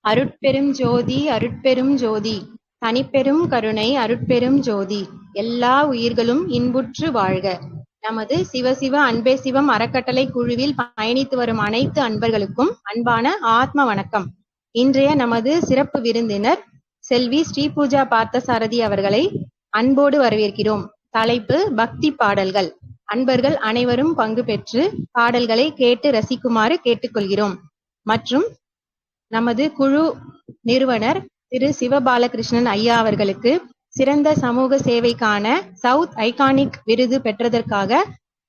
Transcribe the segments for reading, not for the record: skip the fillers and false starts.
அருட்பெரும் ஜோதி அருட்பெரும் ஜோதி தனிப்பெரும் கருணை அருட்பெரும் ஜோதி எல்லா உயிர்களும் இன்புற்று வாழ்க. நமது சிவசிவ அன்பே சிவம் அறக்கட்டளை குழுவில் பயணித்து வரும் அனைத்து அன்பர்களுக்கும் அன்பான ஆத்ம வணக்கம். இன்றைய நமது சிறப்பு விருந்தினர் செல்வி ஸ்ரீபூஜா பார்த்தசாரதி அவர்களை அன்போடு வரவேற்கிறோம். தலைப்பு பக்தி பாடல்கள். அன்பர்கள் அனைவரும் பங்கு பெற்று பாடல்களை கேட்டு ரசிக்குமாறு கேட்டுக்கொள்கிறோம். மற்றும் நமது குழு நிறுவனர் திரு சிவபாலகிருஷ்ணன் ஐயா அவர்களுக்கு சிறந்த சமூக சேவைக்கான சவுத் ஐகானிக் விருது பெற்றதற்காக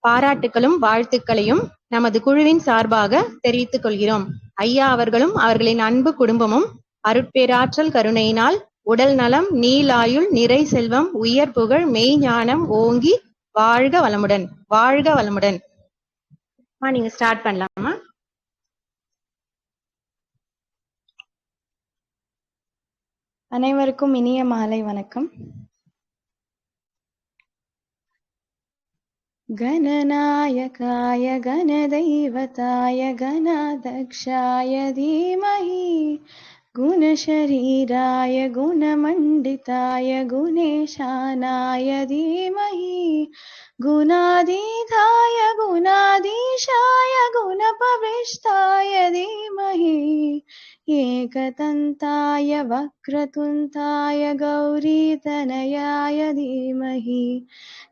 பாராட்டுகளும் வாழ்த்துக்களையும் நமது குழுவின் சார்பாக தெரிவித்துக் கொள்கிறோம். ஐயா அவர்களும் அவர்களின் அன்பு குடும்பமும் அருட்பேராற்றல் கருணையினால் உடல் நலம், நீலாயுள், நிறை செல்வம், உயர் புகழ், மெய் ஞானம் ஓங்கி வாழ்க வளமுடன், வாழ்க வளமுடன். நீங்க ஸ்டார்ட் பண்ணலாமா? அனைவருக்கும் இனிய மாலை வணக்கம். கணநாயகாய கணதெய்வதாய கணாதக்ஷாய தீமஹி குணசரீராய குணமண்டிதாய குணேஷானாய தீமஹி குணாதீதாய குணாதீஷாய குணபவிஷ்டாய தீமஹி ஏகதந்தாய வக்ரதுண்டாய கௌரிதனயாய தீமஹி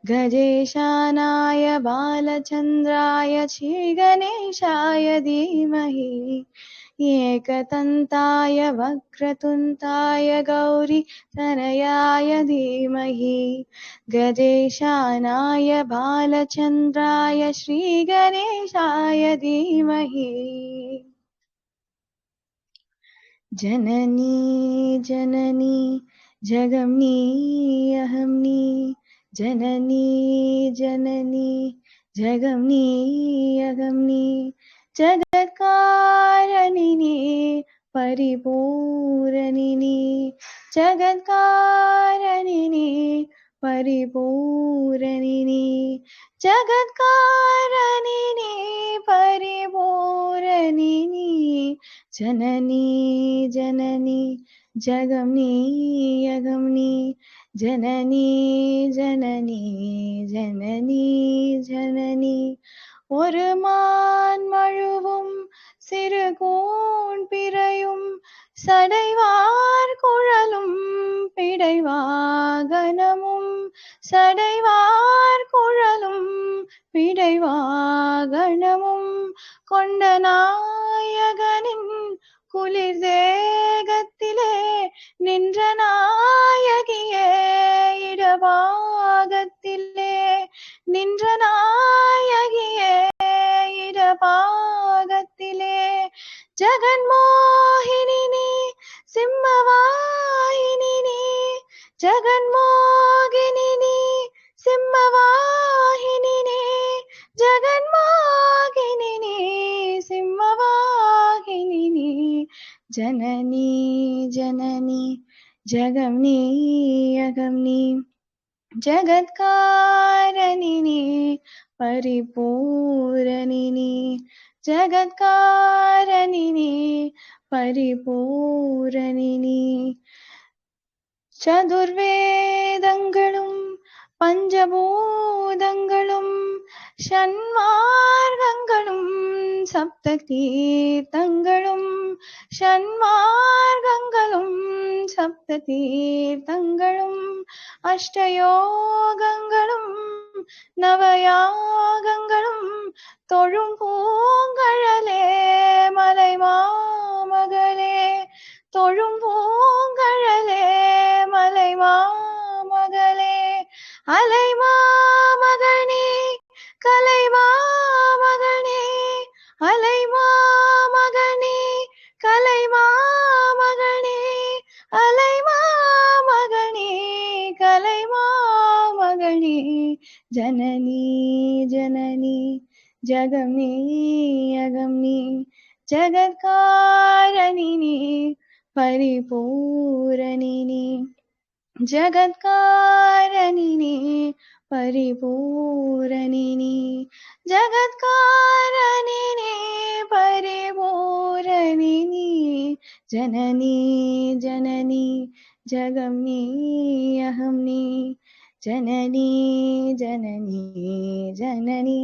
கஜேஷானாய பாலச்சந்திராய ஸ்ரீகணேஷாய தீமஹி ஏகதந்தாய வக்ரதுண்டாய கௌரிதனயாய தீமஹி கஜேஷானாய பாலச்சந்திராய ஸ்ரீகணேஷாய தீமஹி. जननी जननी जगमनी अहमनी जननी जननी जगमनी अगमनी जगत्कारणिनी परिपूरणिनी जगत्कारणिनी परिपूरणिनी जगत्कारणिनी परिपूरणिनी जननी जननी जगमनी अगमनी जननी जननी जननी जननी ஒரு மான் மழுவும் சிறு கூன் பிறையும் சடைவார் குழலும் பிடைவாகனமும் சடைவார் குழலும் பிடைவாகனமும் கொண்ட நாயகனின் குளிர் தேகத்திலே நின்ற நாயகியே இடபாகத்திலே நின்ற நாயகியே இடபாகத்திலே ஜகன்மோகினி நீ சிம்மவாயினி நீ ஜகன்மோகினி நீ சிம்மவாகினி நீ ஜகன்மோகினி நீ சிம்மவாகினி நீ जननी जननी जगमनी अगमनी जगत्कारणिनी परिपूरणिनी जगत्कारणिनी परिपूरणिनी சதுர்வேதங்களும் பஞ்சபூதங்களும் ஷண்மார்க்கங்களும் சப்த தீர்த்தங்களும் ஷண்மார்க்கங்களும் சப்த தீர்த்தங்களும் அஷ்டயோகங்களும் நவயாகங்களும் தொழும் பூங்கழலே மலைமாமகளே தொழும் பூங்கழலே மலைமாமகளே அலைமாமகனே கலைமாமகனே அலைமாமகனே கலைமாமகனே அலைமாமகனே கலைமாமகனே जननी जननी जगमनी अगमनी जगत्कारणिनी परिपूरणिनी जगत्कारणिनी परिपूरणिनी जगत्कारणिनी परिपूरणिनी जननी जननी जगं नी अहं नी जननी जननी जननी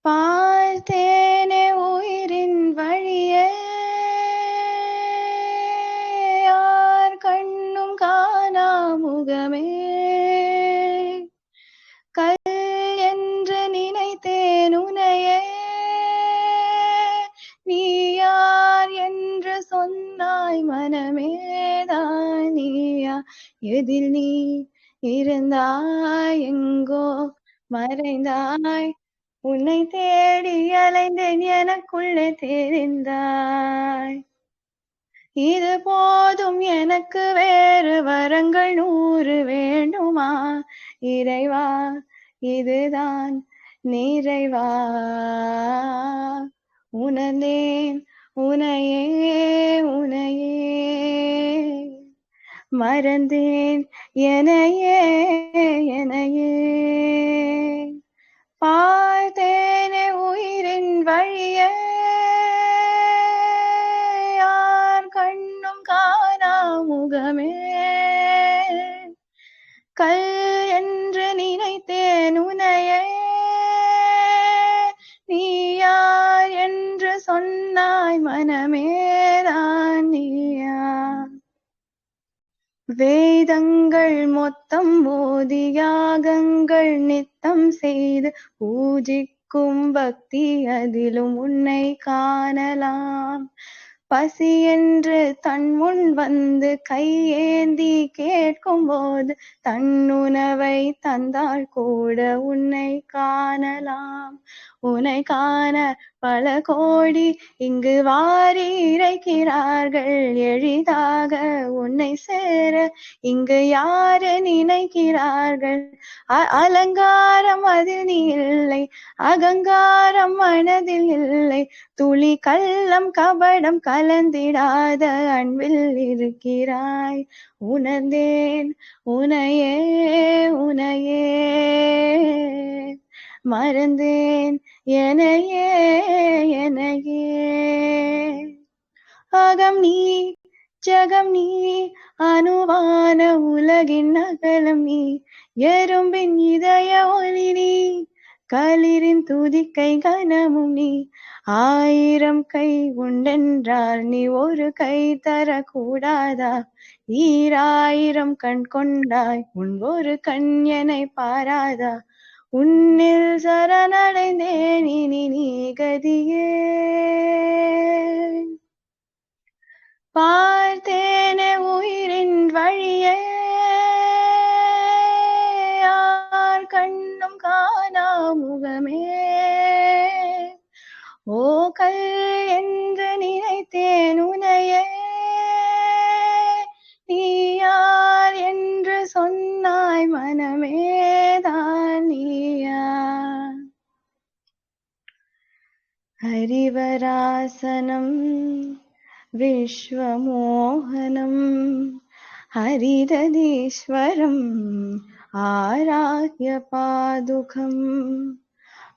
பார்த்தேனே உயிரின் வழியே யார் கண்ணும் காணா முகமே கல் என்று நினைத்தேன் உனையே நீ யார் என்று சொன்னாய் மனமேதான் நீயா எதில் நீ இருந்தாய் எங்கோ மறைந்தாய் உன்னை தேடி அலைந்தேன் எனக்குள்ளே தெரிந்தாய் இது போதும் எனக்கு வேறு வரங்கள் 100 வேண்டுமா இறைவா இதுதான் நிறைவா உணர்ந்தேன் உனையே உனையே மறந்தேன் எனையே எனையே பார்த்தேனே உயிரின் வழியே யார் கண்ணும் காணா முகமே கல் என்று நினைத்தேன் உனையே நீ யார் என்று சொன்னாய் மனமேதான் நீயா வேதங்கள் மொத்தம் ஓதி யாகங்கள் நித்தம் செய்து பூஜிக்கும் பக்தி அதிலும் உன்னை காணலாம் பசி என்று தன் முன் வந்து கையேந்தி கேட்கும் போது தன்னுணவை தந்தால் கூட உன்னை காணலாம் உன்னை காண பல கோடி இங்கு வாரி இறைக்கிறார்கள் எளிதாக உன்னை சேர இங்கு யாரு நினைக்கிறார்கள் அலங்காரம் அதில் நீ இல்லை அகங்காரம் மனதில் இல்லை துளி கள்ளம் கபடம் கலந்திடாத அன்பில் இருக்கிறாய் உணர்ந்தேன் உனையே உனையே மறந்தேன் எனையே எனையே அகம் நீ ஜகம் நீ அணுவான உலகின் அகலம் நீ எறும்பின் இதய ஒளி நீ களிரின் துதிக்கை கனமும் நீ 1000 கை உண்டென்றால் நீ ஒரு கை தரக்கூடாதா 1000 கண் கொண்டாய் உன் ஒரு கண் என்னை பாராதா உன்னில் சரணடைந்தேன் இனி நீ கதியே பார்த்தேனே உயிரின் வழியே யார் கண்ணும் காணா முகமே ஓ கல் என்று நினைத்தேன் உனையே நீ யார் என்று சொன்னாய் மனமேதான் நீயா ஹரிவராசனம் விஸ்வமோகனம் ஹரிததீஸ்வரம் ஆராத்ய பாதுகம்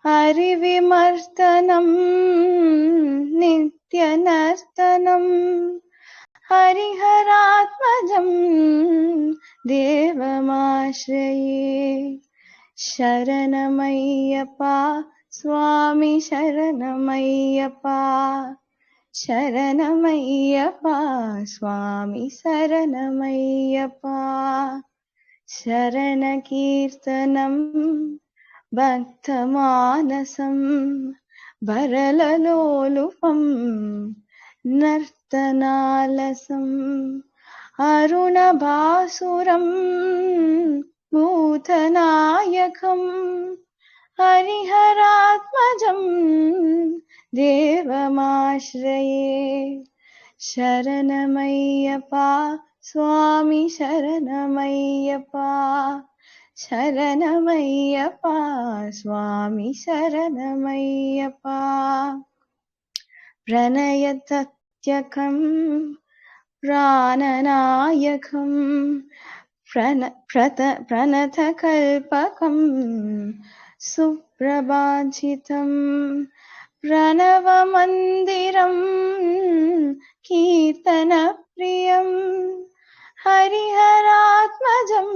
ஹரிவிமர்த்தனம் நித்யநர்த்தனம் ஹரிஹராத்மஜம் தேவமாஸ்ரயே சரணமையப்பா சுவாமி சரணமையப்பா சரணமையப்பா சுவாமி சரணமையப்பா சரணகீர்த்தனம் பக்தமானசம் வரலலோலுபம் நர்த்தனாலசம் அருணபாசுரம் பூதநாயகம் ஹரிஹராத்மஜம் தேவமாஸ்ரயே சரணமையப்பா சுவாமி சரணமையப்பா சரணமையப்பா சுவாமி சரணமையப்பா பிரணயதத்யகம் பிராணநாயகம் பிரணதகல்பகம் சுப்ரபாஜிதம் பிரணவமந்திரம் रुचिरं कीर्तनप्रियं हरिहरात्मजं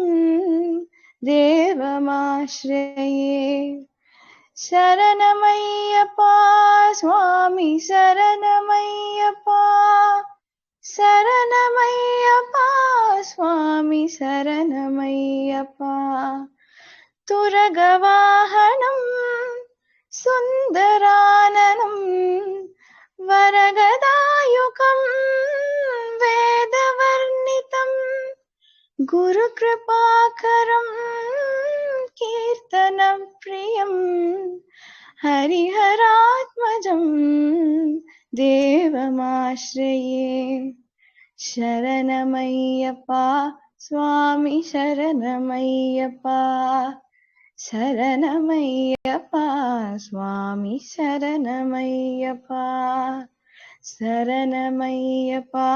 देवमाश्रये शरणमय्यप्पा स्वामी शरणमय्यप्पा शरणमय्यप्पा स्वामी शरणमय्यप्पा तुरगवाहनं सुन्दराननं वरगदायुकं वेदवर्णितं गुरुकृपाकरं कीर्तनप्रियं हरिहरात्मजं देवमाश्रये शरणमय्यप्पा स्वामी शरणमय्यप्पा शरणमय्यप्पा स्वामी शरणमय्यप्पा शरणमय्यप्पा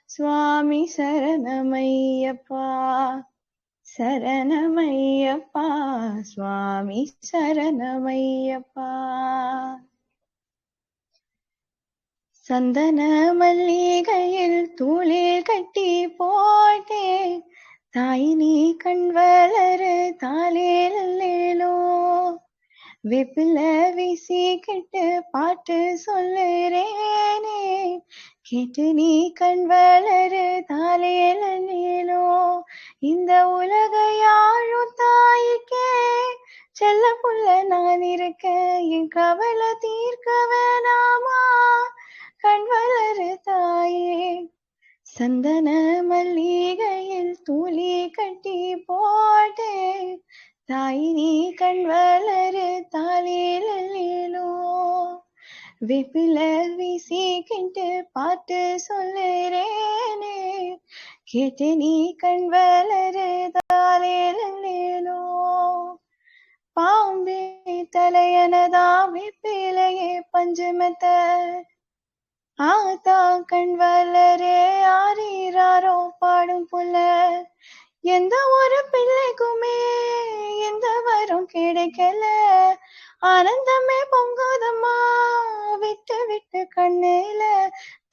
स्वामी शरणमय्यप्पा शरणमय्यप्पा स्वामी शरणमय्यप्पा சந்தன மல்லிகையில் தூளில் கட்டி போட்டே தாய் நீ கண் வளரு தாலேலோ வெப்பில வீசி கிட்டு பாட்டு சொல்லுறேனே கேட்டு நீ கண் வளரு தாலேலோ இந்த உலக யாழும் தாய்க்கே செல்ல புள்ள நான் இருக்க என் கவலை தீர்க்க வேணாமா கண் வளரு தாயே சந்தன மல்லிகையில் தூளி கட்டி போட்டே தாய் நீ கண் வளரு தாலேலோ வெப்பில வீசி கிட்டு பாட்டு சொல்லுறேனே கேட்டு நீ கண் வளரு தாலேலோ பாம்பே தலையனதா வெப்பிலையே பஞ்சமத்த ஆத்தா கண் வளரே ஆரீராரோ பாடும் புல எந்த ஒரு பிள்ளைக்குமே எந்த வரும் கிடைக்கல ஆனந்தமே பொங்குதம்மா விட்டு விட்டு கண்ணில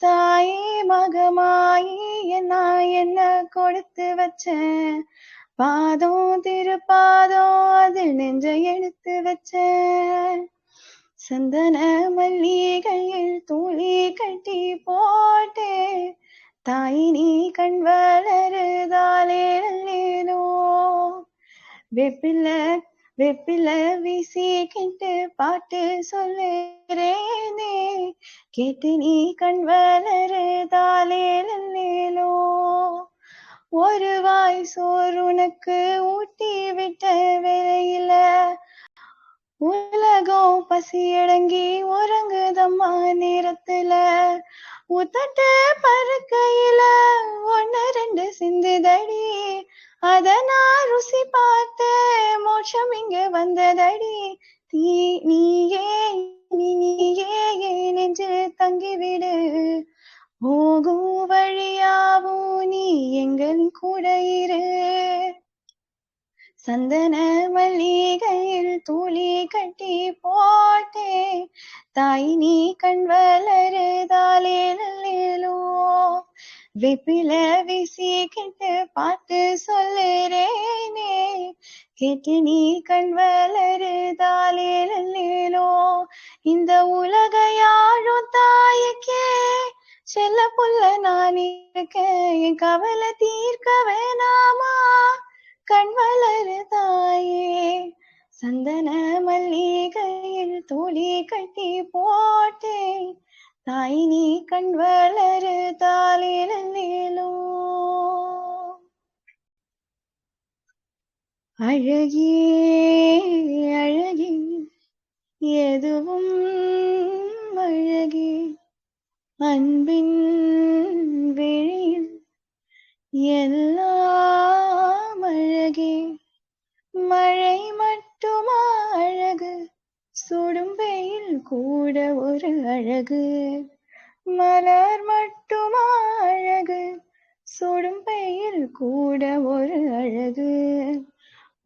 தாயே மகமாயி என்ன கொடுத்து வச்சேன் பாதம் திருப்பாதம் அதில் நெஞ்ச எடுத்து வச்சேன் சந்தன மல்லிகையில் தூளி கட்டி போட்டே தாய் நீ கண் வளருதாலேலோ வெப்பில வீசி கிட்டு பாட்டு சொல்லுறேனே கேட்டு நீ கண் வளருதாலேலோ ஒரு வாய் சோறு உனக்கு ஊட்டி விட்ட வேளையில உலகம் பசியடங்கி உறங்குதம்மா நேரத்துல உத்தட்டு பருக்கையில ஒன்னு ரெண்டு சிந்துதடி அத நான் ருசி பார்த்த மோட்சம் இங்க வந்ததடி நீயே நெஞ்சு தங்கிவிடு போகும் வழியாவும் நீ எங்கள் கூட இரு சந்தன மல்லிகையில் தூளி கட்டி போட்டே தாய் நீ கண் வளருதாலேலோ வெப்பில வீசி கிட்டு பாட்டு சொல்லுறேனே கேட்டு நீ கண் வளருதாலேலோ இந்த உலக யாழும் தாய்க்கே செல்ல புள்ள நான் இருக்க என் கவலை தீர்க்க வேணாமா கண் வளரு தாயே சந்தன மல்லிகையில் தூளி கட்டி போட்டே தாய் நீ கண் வளரு தாலேலோ அழகே அழகே எதுவும் அழகே அன்பின் விழியில் எல்லாம் அழகே மழை மட்டுமா அழகு சுடும் வெயில் கூட ஒரு அழகு மலர் மட்டுமா அழகு சுடும் வெயில் கூட ஒரு அழகு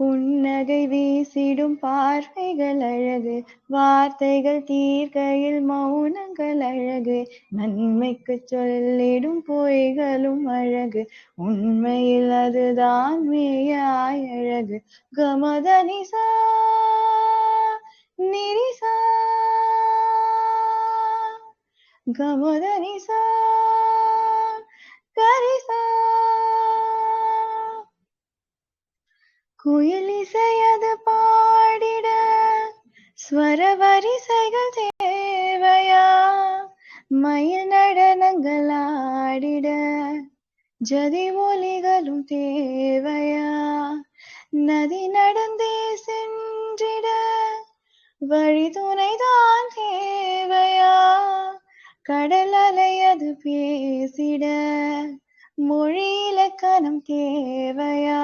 புன்னகை வீசிடும் பார்வைகள் அழகு, வார்த்தைகள் தீர்க்கையில் மௌனங்கள் அழகு, நன்மைக்கு சொல்லிடும் பொய்களும் அழகு, உண்மையில் அதுதான் மெய்யாய் அழகு. கமதனிசா நிரிசா கமதனிசா கரிசா. குயில் இசையது பாடிட ஸ்வர வரிசைகள் தேவையா, மயில் நடனங்கள் ஆடிட ஜதி ஒலிகளும் தேவையா, நதி நடந்தே சென்றிட வழி துணைதான் தேவையா, கடல் அலையது பேசிட மொழி இலக்கணம் தேவையா,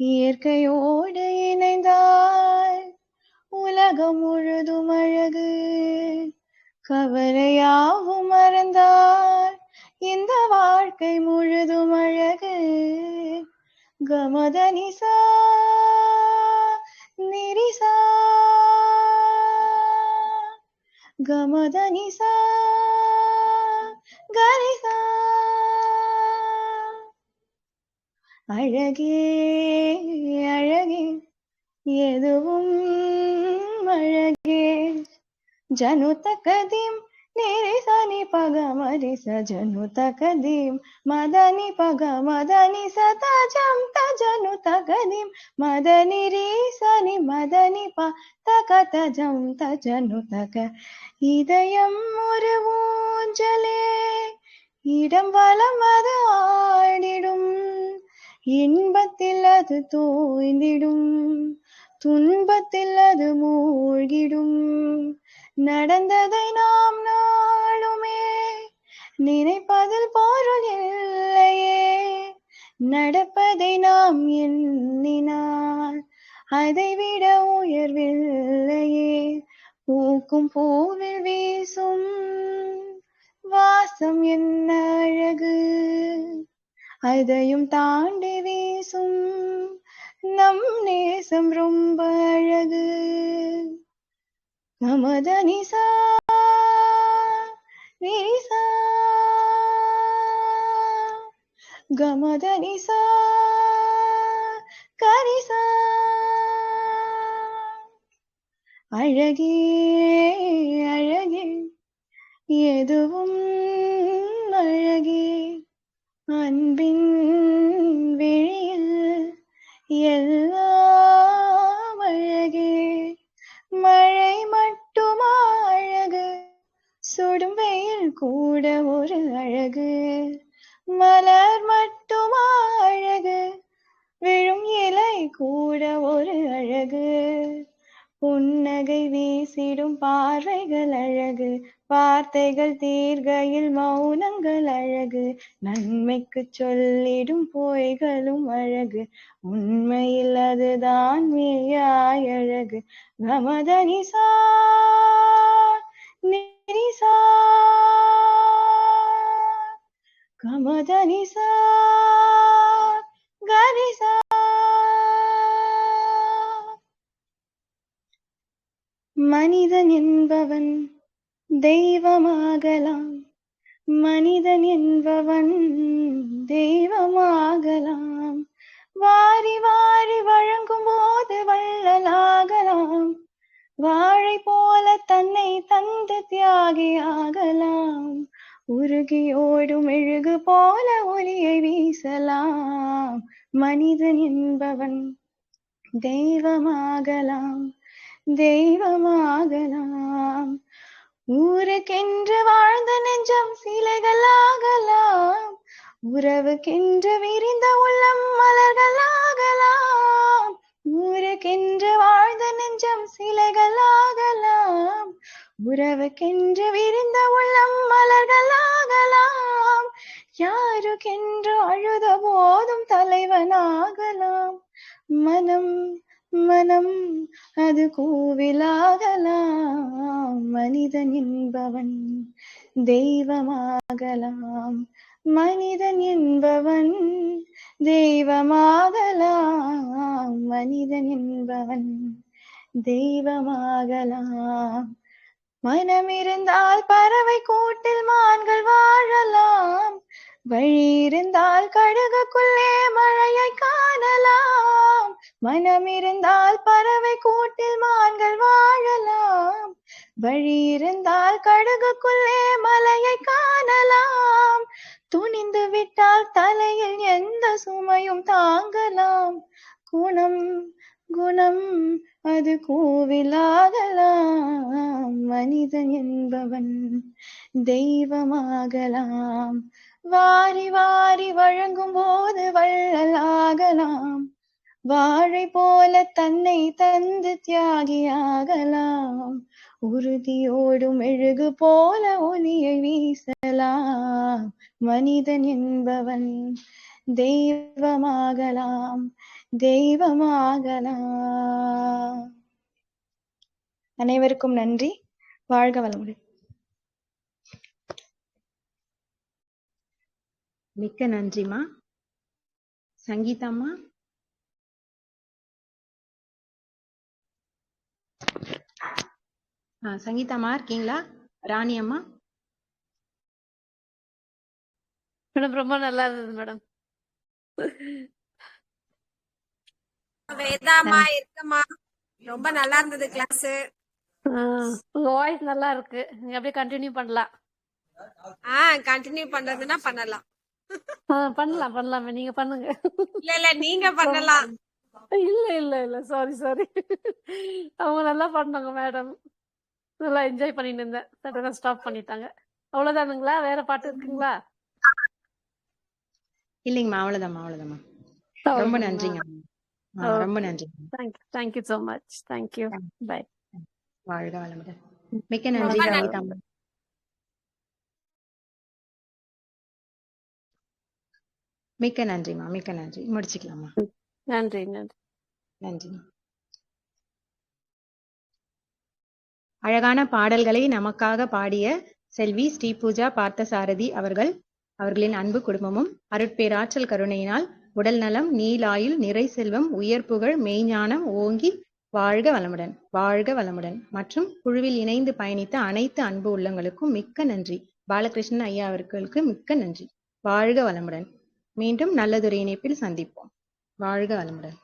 இயற்கையோடு இணைந்தால் உலகம் முழுதும் அழகு, கவலையாவும் மறந்தால் இந்த வாழ்க்கை முழுதும் அழகு. கமதனிசா நிரிசா கமதனிசா கரிசா. அழகே அழகே எதுவும் அழகே, ஜனுத கதீம் நிரிசனி பக மரிச ஜனுத கதீம் மதனி பக மதனி சதஜம் தஜனுத கதீம் மதனி ரீசனி மதனி ப தக தஜம் தஜனுதக. இதயம் ஒரு ஊஞ்சலே, இடம் வலம் அது ஆடிடும், இன்பத்தில் அது தோய்ந்திடும், துன்பத்தில் அது மூழ்கிடும். நடந்ததை நாம் நாளுமே நினைப்பதில் பொருள் இல்லையே, நடப்பதை நாம் எண்ணினால் அதைவிட உயர்வில்லையே. பூக்கும் பூவில் வீசும் வாசம் என்ன அழகு, அதையும் தாண்டி வீசும் நம் நேசம் ரொம்ப அழகு. கமதனிசா நிரிசா கமதனிசா கரிசா. அழகே அழகே எதுவும் அழகே, அன்பின் விழியில் எல்லாம் அழகே. மழை மட்டுமா அழகு, சுடும் வெயில் கூட ஒரு அழகு, மலர் மட்டுமா அழகு, விழும் இலை கூட ஒரு அழகு, புன்னகை வீசிடும் பார்வைகள் அழகு, வார்த்தைகள் தீர்க்கையில் மௌனங்கள் அழகு, நன்மைக்கு சொல்லிடும் பொய்களும் அழகு, உண்மையில் அதுதான் மெய்யாய் அழகு. கமதனிசா நிரிசா கமதனிசா கரிசா. மனிதன் என்பவன் தெய்வமாகலாம், மனிதன் என்பவன் தெய்வமாகலாம், வாரி வாரி வழங்கும் போது வள்ளலாகலாம், வாழை போல தன்னை தந்து தியாகியாகலாம், உருகியோடும் மெழுகு போல ஒளியை வீசலாம். மனிதன் என்பவன் தெய்வமாகலாம், தெய்வமாகலாம். ஊருக்கென்று வாழ்ந்த நெஞ்சம் சிலைகளாகலாம், உறவுக்கென்று விரிந்த உள்ளம் மலர்களாகலாம். ஊருக்கென்று வாழ்ந்த நெஞ்சம் சிலைகளாகலாம், உறவுக்கென்று விரிந்த உள்ளம் மலர்களாகலாம். யாருக்கென்று அழுத போதும் தலைவனாகலாம், மனம் மனம் அது கோவிலாகலாம். மனிதன் என்பவன் தெய்வமாகலாம், மனிதன் என்பவன் தெய்வமாகலாம். மனிதன் என்பவன் தெய்வமாகலாம். மனம் இருந்தால் பறவை கூட்டில் மான்கள் வாழலாம். வழி இருந்தால் கழுகுக்குள்ளே மழையை காணலாம். மனம் இருந்தால் பறவை கூட்டில் மான்கள் வாழலாம். வழி இருந்தால் கழுகுக்குள்ளே மலையை காணலாம். துணிந்து விட்டால் தலையில் எந்த சுமையும் தாங்கலாம். குணம் குணம் அது கோவிலாகலாம். மனிதன் என்பவன் தெய்வமாகலாம். வாரி வாரி வழங்கும் போது வள்ளலாகலாம். வாழை போல தன்னை தந்து தியாகியாகலாம். உறுதியோடும் மெழுகு போல ஒளியை வீசலாம். மனிதன் என்பவன் தெய்வமாகலாம். தெய்வமாகலாம். அனைவருக்கும் நன்றி. வாழ்க வளமுடன். மிக்க நன்றிமா. சங்கீதாம்மா. சங்கீதாம்மா இருக்கீங்களா? ராணி அம்மா. மேடம் ரொம்ப நல்லா இருந்தது மேடம். வேதாமா இருக்கமா, ரொம்ப நல்லா இருந்தது கிளாஸ். உங்க வாய்ஸ் நல்லா இருக்கு, நீங்க அப்படியே கண்டினியூ பண்ணலாம். கண்டினியூ பண்றதுன்னா பண்ணலாம். பண்ணலாம் பண்ணலாமே, நீங்க பண்ணுங்க. இல்ல நீங்க பண்ணலாம். இல்ல இல்ல இல்ல சாரி சாரி. அவங்க நல்லா பண்ணாங்க மேடம், நல்லா என்ஜாய் பண்ணிட்டு இருந்தேன். சடனா ஸ்டாப் பண்ணிட்டாங்க. அவ்வளவுதானுங்களா? வேற பாட்டு இருக்குங்களா? இல்லைங்கம்மா, அவ்வளவுதாம்மா அவ்வளவுதாம்மா. ரொம்ப நன்றிங்க. ரொம்ப நன்றி. Thank you so much. Thank you. Bye. வாழ்க வளமுடன். மிக்க நன்றி சங்கீதாம்மா. மிக்க நன்றிம்மா, மிக்க நன்றி. முடிச்சுக்கலாமா? நன்றி நன்றி நன்றி. அழகான பாடல்களை நமக்காக பாடிய செல்வி ஸ்ரீ பூஜா பார்த்தசாரதி அவர்களின் அன்பு குடும்பமும் அருட்பேராற்றல் கருணையினால் உடல் நலம், நீலாயுள், நிறை செல்வம், உயர் புகழ், மெய்ஞானம் ஓங்கி வாழ்க வளமுடன், வாழ்க வளமுடன். மற்றும் குழுவில் இணைந்து பயணித்த அனைத்து அன்பு உள்ளங்களுக்கும் மிக்க நன்றி. பாலகிருஷ்ணன் ஐயா அவர்களுக்கு மிக்க நன்றி. வாழ்க வளமுடன். மீண்டும் நல்லதொரு இணைப்பில் சந்திப்போம். வாழ்க வளமுடன்.